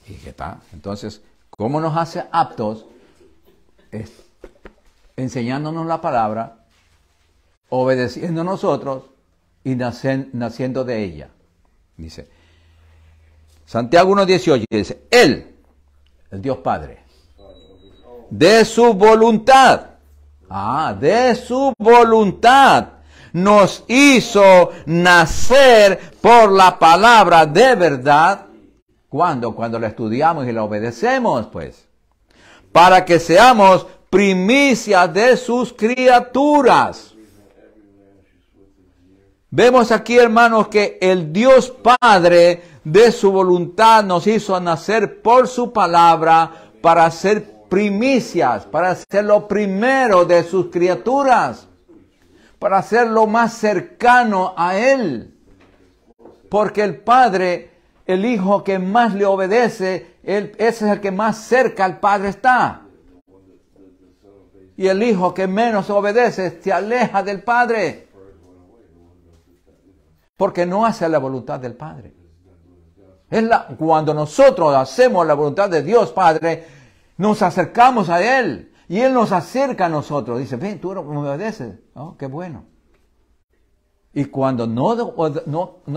¿Y qué está? Entonces, ¿cómo nos hace aptos? Enseñándonos la palabra, obedeciendo a nosotros y naciendo de ella. Dice, Santiago 1:18 dice, Él, el Dios Padre, de su voluntad, de su voluntad, nos hizo nacer por la palabra de verdad. ¿Cuándo? Cuando la estudiamos y la obedecemos, pues. Para que seamos primicias de sus criaturas. Vemos aquí, hermanos, que el Dios Padre de su voluntad nos hizo nacer por su palabra para ser primicias, para ser lo primero de sus criaturas, para ser lo más cercano a Él. Porque el Padre, el Hijo que más le obedece, ese es el que más cerca al Padre está. Y el Hijo que menos obedece se aleja del Padre. Porque no hace la voluntad del Padre. Cuando nosotros hacemos la voluntad de Dios Padre, nos acercamos a Él. Y Él nos acerca a nosotros. Dice, ven, tú me obedeces. Oh, qué bueno. Y cuando no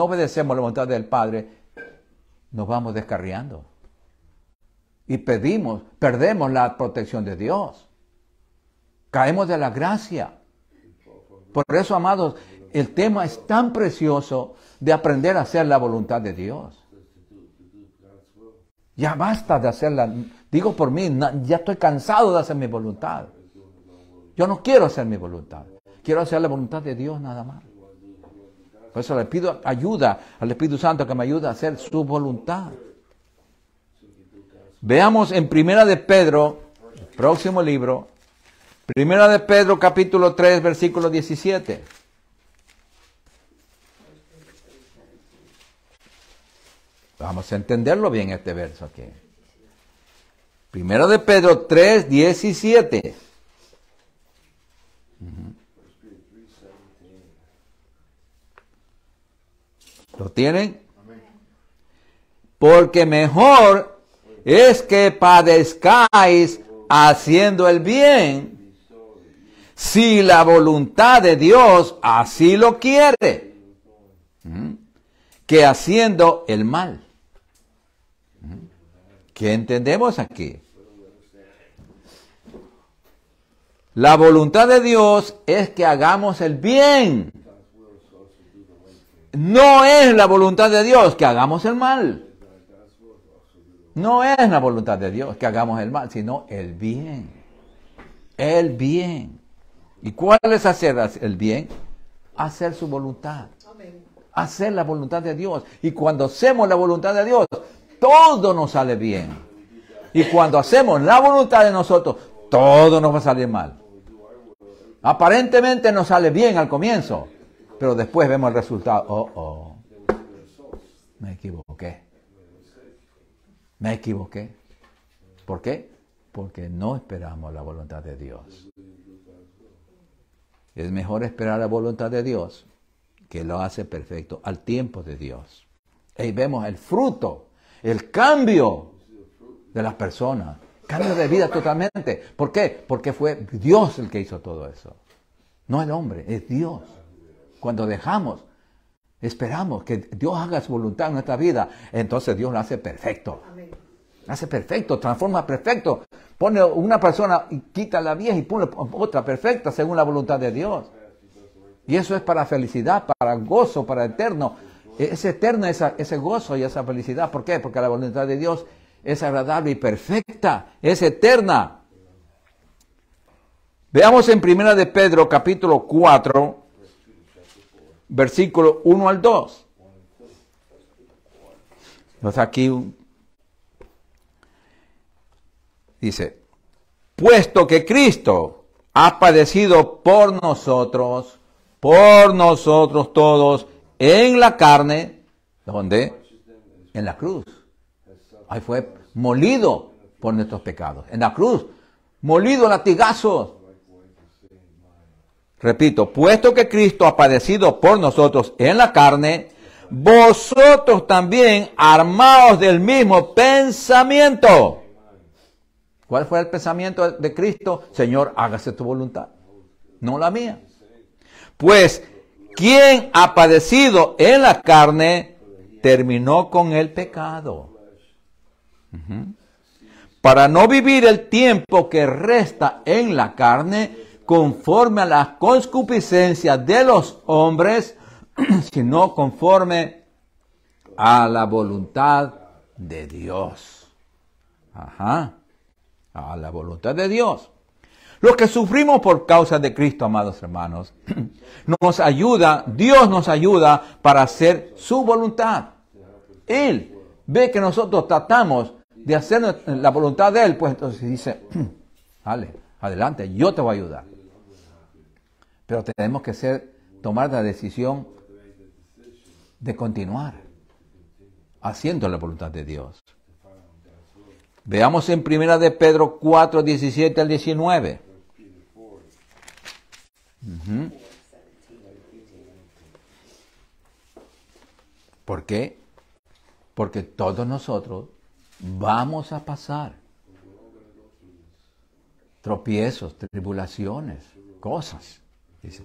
obedecemos la voluntad del Padre, nos vamos descarriando. Y perdemos la protección de Dios. Caemos de la gracia. Por eso, amados, el tema es tan precioso de aprender a hacer la voluntad de Dios. Ya basta de hacerla. Digo por mí, ya estoy cansado de hacer mi voluntad. Yo no quiero hacer mi voluntad. Quiero hacer la voluntad de Dios nada más. Por eso le pido ayuda al Espíritu Santo que me ayude a hacer su voluntad. Veamos en Primera de Pedro, el próximo libro, Primera de Pedro capítulo 3, versículo 17. Vamos a entenderlo bien este verso aquí. Primero de Pedro 3:17. ¿Lo tienen? Porque mejor es que padezcáis haciendo el bien, si la voluntad de Dios así lo quiere, que haciendo el mal. ¿Qué entendemos aquí? La voluntad de Dios es que hagamos el bien. No es la voluntad de Dios que hagamos el mal. No es la voluntad de Dios que hagamos el mal, sino el bien. El bien. ¿Y cuál es hacer el bien? Hacer su voluntad. Hacer la voluntad de Dios. Y cuando hacemos la voluntad de Dios, todo nos sale bien. Y cuando hacemos la voluntad de nosotros, todo nos va a salir mal. Aparentemente nos sale bien al comienzo, pero después vemos el resultado. Me equivoqué. Me equivoqué. ¿Por qué? Porque no esperamos la voluntad de Dios. Es mejor esperar la voluntad de Dios, que lo hace perfecto al tiempo de Dios. Ahí vemos el fruto, el cambio de las personas. Cambio de vida totalmente. ¿Por qué? Porque fue Dios el que hizo todo eso. No el hombre, es Dios. Cuando dejamos, esperamos que Dios haga su voluntad en nuestra vida, entonces Dios lo hace perfecto. Hace perfecto, transforma perfecto. Pone una persona y quita la vieja y pone otra perfecta según la voluntad de Dios. Y eso es para felicidad, para gozo, para eterno. Es eterno ese gozo y esa felicidad. ¿Por qué? Porque la voluntad de Dios es agradable y perfecta, es eterna. Veamos en 1 de Pedro capítulo 4, versículo 1 al 2. Entonces aquí dice, puesto que Cristo ha padecido por nosotros todos, en la carne, ¿dónde? En la cruz. Ahí fue molido por nuestros pecados. En la cruz, molido latigazos. Repito, puesto que Cristo ha padecido por nosotros en la carne, vosotros también armaos del mismo pensamiento. ¿Cuál fue el pensamiento de Cristo? Señor, hágase tu voluntad, no la mía. Pues, quien ha padecido en la carne, terminó con el pecado. Para no vivir el tiempo que resta en la carne, conforme a las concupiscencias de los hombres, sino conforme a la voluntad de Dios. A la voluntad de Dios. Los que sufrimos por causa de Cristo, amados hermanos, Dios nos ayuda para hacer su voluntad. Él ve que nosotros tratamos de hacer la voluntad de Él, pues entonces dice, dale, adelante, yo te voy a ayudar. Pero tenemos que tomar la decisión de continuar haciendo la voluntad de Dios. Veamos en 1 de Pedro 4, 17 al 19. ¿Por qué? Porque todos nosotros vamos a pasar tropiezos, tribulaciones, cosas. Dice,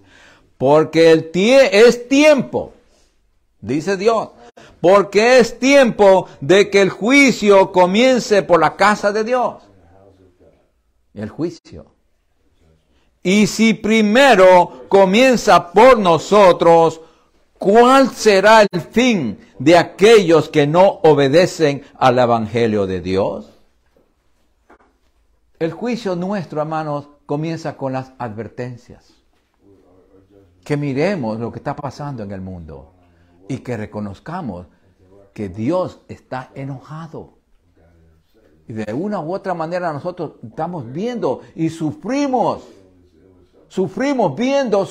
porque es tiempo, dice Dios, porque es tiempo de que el juicio comience por la casa de Dios. El juicio. Y si primero comienza por nosotros, ¿cuál será el fin de aquellos que no obedecen al Evangelio de Dios? El juicio nuestro, hermanos, comienza con las advertencias. Que miremos lo que está pasando en el mundo y que reconozcamos que Dios está enojado. Y de una u otra manera nosotros estamos viendo y sufrimos viendo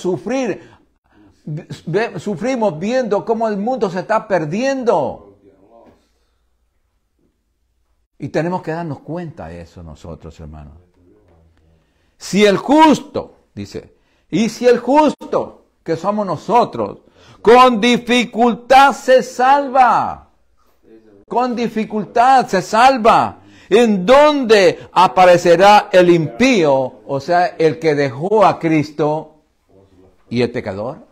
cómo el mundo se está perdiendo. Y tenemos que darnos cuenta de eso nosotros, hermanos. Si el justo, dice, y si el justo, que somos nosotros, con dificultad se salva. Con dificultad se salva. ¿En dónde aparecerá el impío? O sea, el que dejó a Cristo y el pecador.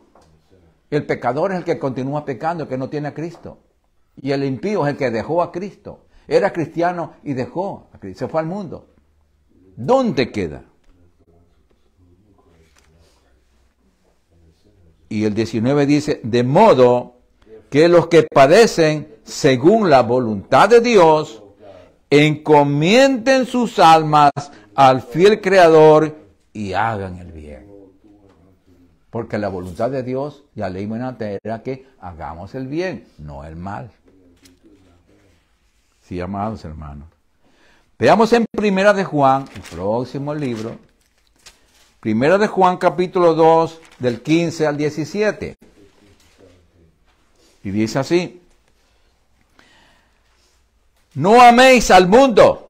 El pecador es el que continúa pecando, el que no tiene a Cristo. Y el impío es el que dejó a Cristo. Era cristiano y dejó a Cristo. Se fue al mundo. ¿Dónde queda? Y el 19 dice, de modo que los que padecen según la voluntad de Dios, encomienden sus almas al fiel Creador y hagan el bien. Porque la voluntad de Dios, ya leímos antes, era que hagamos el bien, no el mal. Sí, amados hermanos. Veamos en Primera de Juan, el próximo libro. Primera de Juan, capítulo 2, del 15 al 17. Y dice así. No améis al mundo,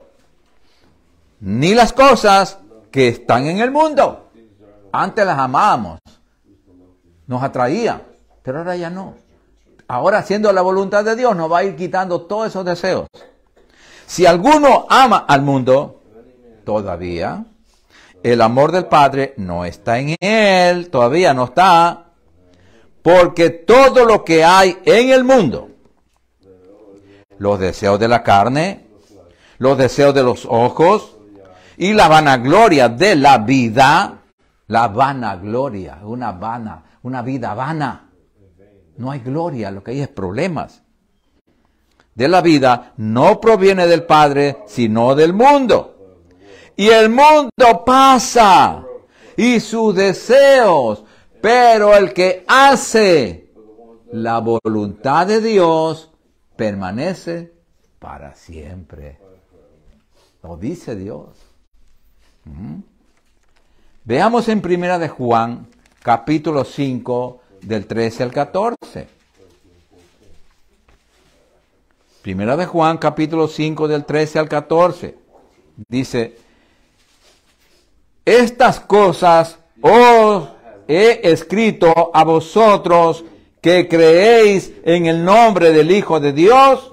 ni las cosas que están en el mundo. Antes las amábamos, nos atraía, pero ahora ya no. Ahora, haciendo la voluntad de Dios, nos va a ir quitando todos esos deseos. Si alguno ama al mundo, todavía el amor del Padre no está en él, todavía no está, porque todo lo que hay en el mundo, los deseos de la carne, los deseos de los ojos y la vanagloria de la vida, la vanagloria, una vida vana. No hay gloria, lo que hay es problemas. De la vida no proviene del Padre, sino del mundo. Y el mundo pasa y sus deseos, pero el que hace la voluntad de Dios permanece para siempre. Lo dice Dios. Veamos en Primera de Juan, capítulo 5, del 13 al 14. Primera de Juan, capítulo 5, del 13 al 14. Dice, estas cosas os he escrito a vosotros que creéis en el nombre del Hijo de Dios,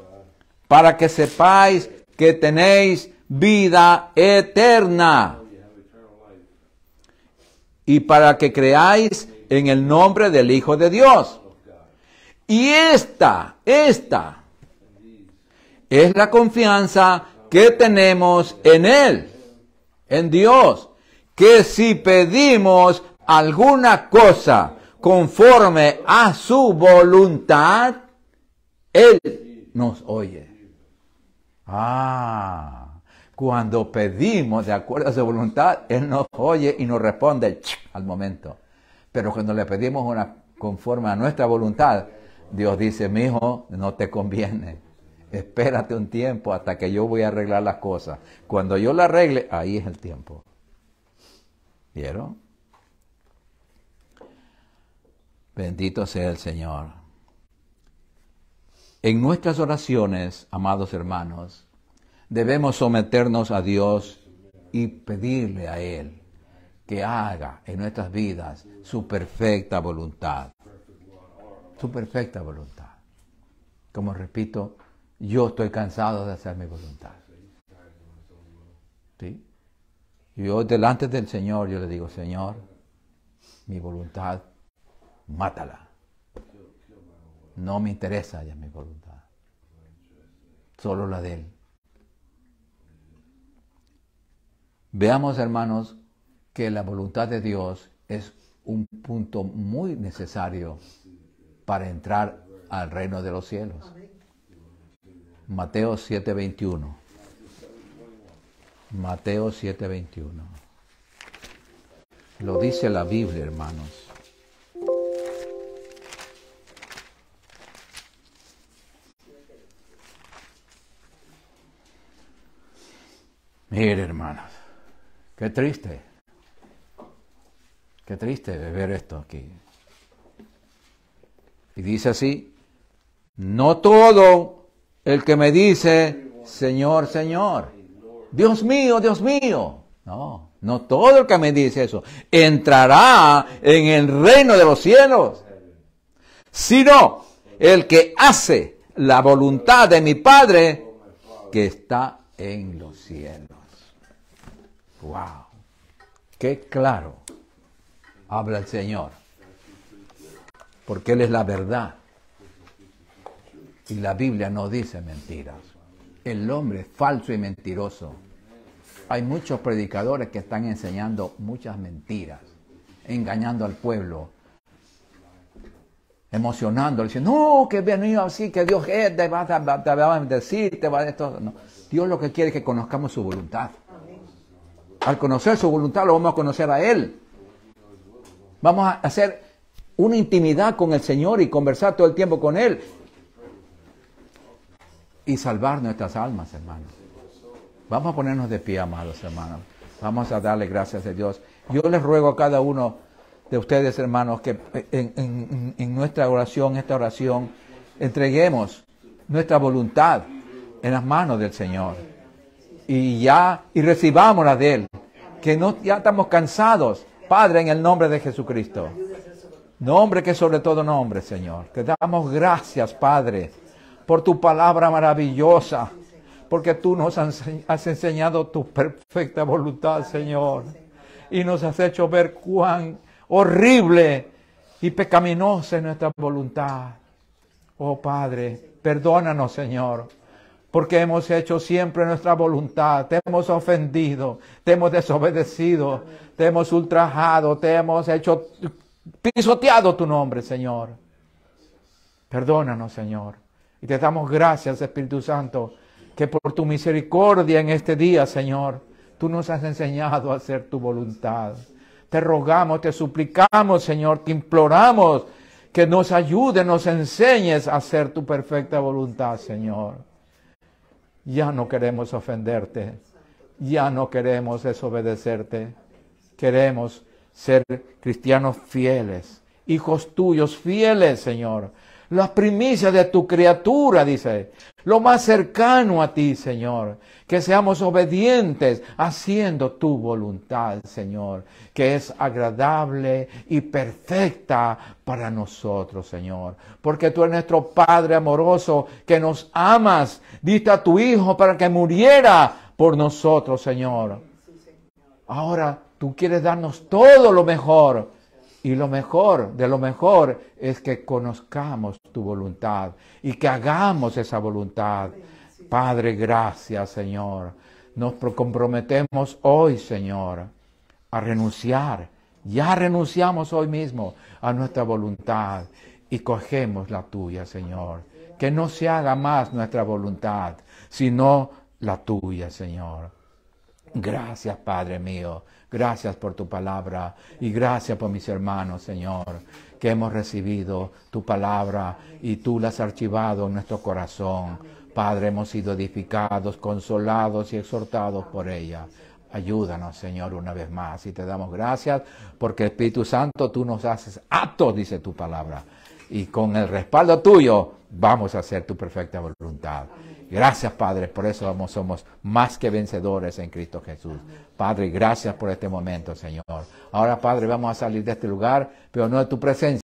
para que sepáis que tenéis vida eterna. Y para que creáis en el nombre del Hijo de Dios. Y esta es la confianza que tenemos en Él, en Dios, que si pedimos alguna cosa conforme a su voluntad, Él nos oye. Cuando pedimos de acuerdo a su voluntad, Él nos oye y nos responde al momento. Pero cuando le pedimos una conforme a nuestra voluntad, Dios dice, mi hijo, no te conviene. Espérate un tiempo hasta que yo voy a arreglar las cosas. Cuando yo la arregle, ahí es el tiempo. ¿Vieron? Bendito sea el Señor. En nuestras oraciones, amados hermanos, debemos someternos a Dios y pedirle a Él que haga en nuestras vidas su perfecta voluntad. Su perfecta voluntad. Como repito, yo estoy cansado de hacer mi voluntad. ¿Sí? Yo delante del Señor, yo le digo, Señor, mi voluntad, mátala. No me interesa ya mi voluntad. Solo la de Él. Veamos, hermanos, que la voluntad de Dios es un punto muy necesario para entrar al reino de los cielos. Mateo 7:21. Mateo 7:21. Lo dice la Biblia, hermanos. Mire, hermanos, qué triste ver esto aquí. Y dice así, no todo el que me dice, Señor, Señor. Dios mío, Dios mío. No, no todo el que me dice eso entrará en el reino de los cielos, sino el que hace la voluntad de mi Padre que está en los cielos. Wow, qué claro habla el Señor, porque Él es la verdad y la Biblia no dice mentiras. El hombre es falso y mentiroso. Hay muchos predicadores que están enseñando muchas mentiras, engañando al pueblo, emocionándolo, diciendo, no, que venido así, que Dios es, te va a bendecir, te va a esto. No. Dios lo que quiere es que conozcamos su voluntad. Al conocer su voluntad lo vamos a conocer a Él. Vamos a hacer una intimidad con el Señor y conversar todo el tiempo con Él. Y salvar nuestras almas, hermanos. Vamos a ponernos de pie, amados hermanos. Vamos a darle gracias a Dios. Yo les ruego a cada uno de ustedes, hermanos, que en nuestra oración, esta oración, entreguemos nuestra voluntad en las manos del Señor. Y recibámosla de Él. Que ya estamos cansados. Padre, en el nombre de Jesucristo. Nombre que sobre todo nombre, Señor. Te damos gracias, Padre, por tu palabra maravillosa. Porque tú nos has enseñado tu perfecta voluntad, Señor. Y nos has hecho ver cuán horrible y pecaminosa es nuestra voluntad. Oh Padre, perdónanos, Señor, porque hemos hecho siempre nuestra voluntad. Te hemos ofendido, te hemos desobedecido, te hemos ultrajado, te hemos hecho pisoteado tu nombre, Señor. Perdónanos, Señor. Y te damos gracias, Espíritu Santo, que por tu misericordia en este día, Señor, tú nos has enseñado a hacer tu voluntad. Te rogamos, te suplicamos, Señor, te imploramos que nos ayudes, nos enseñes a hacer tu perfecta voluntad, Señor. Ya no queremos ofenderte, ya no queremos desobedecerte. Queremos ser cristianos fieles, hijos tuyos fieles, Señor. Las primicias de tu criatura, dice, lo más cercano a ti, Señor. Que seamos obedientes haciendo tu voluntad, Señor, que es agradable y perfecta para nosotros, Señor. Porque tú eres nuestro Padre amoroso, que nos amas. Diste a tu Hijo para que muriera por nosotros, Señor. Ahora tú quieres darnos todo lo mejor. Y lo mejor, de lo mejor, es que conozcamos tu voluntad y que hagamos esa voluntad. Padre, gracias, Señor. Nos comprometemos hoy, Señor, a renunciar. Ya renunciamos hoy mismo a nuestra voluntad y cogemos la tuya, Señor. Que no se haga más nuestra voluntad, sino la tuya, Señor. Gracias, Padre mío. Gracias por tu palabra y gracias por mis hermanos, Señor, que hemos recibido tu palabra y tú la has archivado en nuestro corazón. Padre, hemos sido edificados, consolados y exhortados por ella. Ayúdanos, Señor, una vez más y te damos gracias porque Espíritu Santo tú nos haces aptos, dice tu palabra. Y con el respaldo tuyo vamos a hacer tu perfecta voluntad. Gracias, Padre, por eso somos más que vencedores en Cristo Jesús. Padre, gracias por este momento, Señor. Ahora, Padre, vamos a salir de este lugar, pero no de tu presencia.